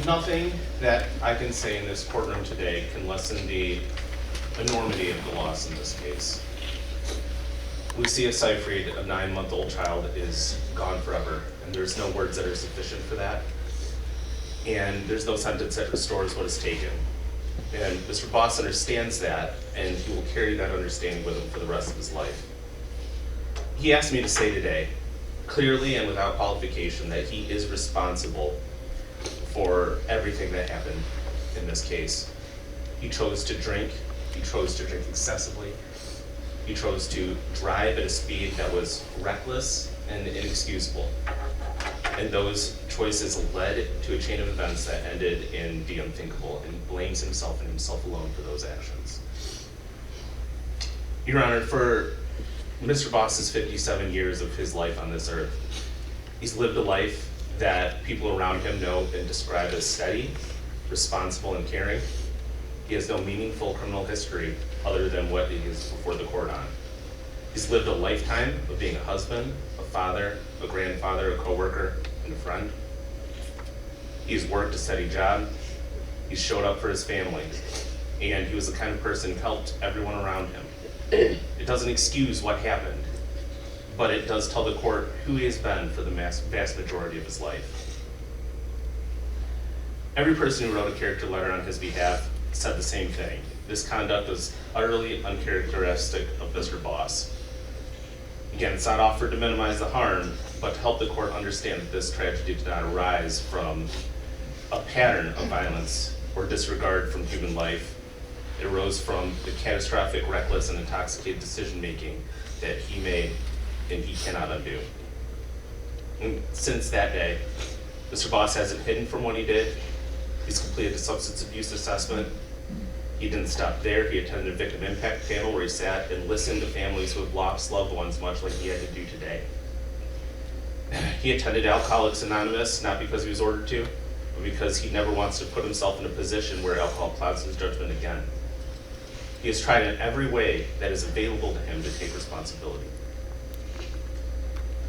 Nothing that I can say in this courtroom today can lessen the enormity of the loss in this case. Lucia Seyfried, a 9-month-old child, is gone forever, and there's no words that are sufficient for that. And there's no sentence that restores what is taken. And Mr. Boss understands that, and he will carry that understanding with him for the rest of his life. He asked me to say today, clearly and without qualification, that he is responsible for everything that happened in this case. He chose to drink. He chose to drink excessively. He chose to drive at a speed that was reckless and inexcusable. And those choices led to a chain of events that ended in the unthinkable, and he blames himself and himself alone for those actions. Your Honor, for Mr. Boss's 57 years of his life on this earth, he's lived a life that people around him know and describe as steady, responsible, and caring. He has no meaningful criminal history other than what he is before the court on. He's lived a lifetime of being a husband, a father, a grandfather, a coworker, and a friend. He's worked a steady job. He's showed up for his family. And he was the kind of person who helped everyone around him. It doesn't excuse what happened, but it does tell the court who he has been for the vast majority of his life. Every person who wrote a character letter on his behalf said the same thing. This conduct was utterly uncharacteristic of Mr. Boss. Again, it's not offered to minimize the harm, but to help the court understand that this tragedy did not arise from a pattern of violence or disregard from human life. It arose from the catastrophic, reckless, and intoxicated decision-making that he made and he cannot undo. And since that day, Mr. Boss hasn't hidden from what he did. He's completed a substance abuse assessment. He didn't stop there. He attended a victim impact panel where he sat and listened to families who have lost loved ones, much like he had to do today. He attended Alcoholics Anonymous, not because he was ordered to, but because he never wants to put himself in a position where alcohol clouds his judgment again. He has tried in every way that is available to him to take responsibility.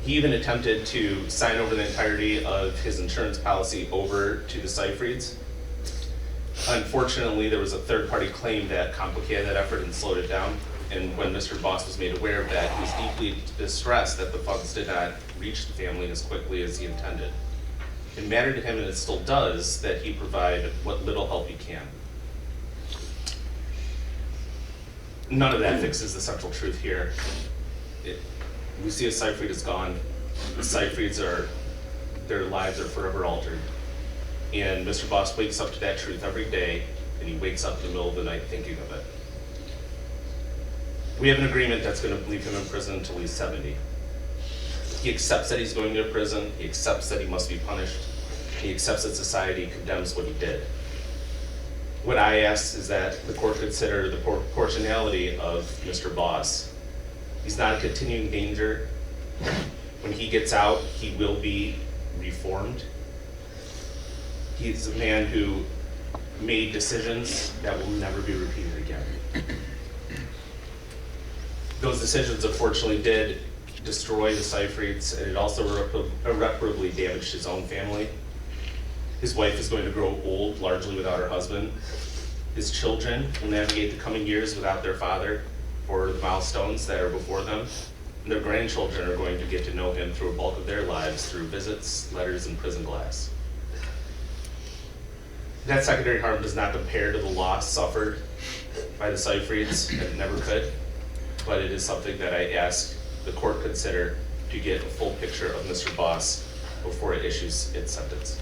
He even attempted to sign over the entirety of his insurance policy over to the Seyfrieds. Unfortunately, there was a third-party claim that complicated that effort and slowed it down. And when Mr. Boss was made aware of that, he was deeply distressed that the funds did not reach the family as quickly as he intended. It mattered to him, and it still does, that he provide what little help he can. None of that fixes the central truth here. Lucia Seyfried is gone. The Seyfrieds their lives are forever altered. And Mr. Boss wakes up to that truth every day, and he wakes up in the middle of the night thinking of it. We have an agreement that's going to leave him in prison until he's 70. He accepts that he's going to prison. He accepts that he must be punished. He accepts that society condemns what he did. What I ask is that the court consider the proportionality of Mr. Boss. He's not a continuing danger. When he gets out, he will be reformed. He's a man who made decisions that will never be repeated again. Those decisions unfortunately did destroy the Seyfrieds, and it also irreparably damaged his own family. His wife is going to grow old, largely without her husband. His children will navigate the coming years without their father or the milestones that are before them. And their grandchildren are going to get to know him through a bulk of their lives through visits, letters, and prison glass. That secondary harm does not compare to the loss suffered by the Seyfrieds, and it never could, but it is something that I ask the court consider to get a full picture of Mr. Boss before it issues its sentence.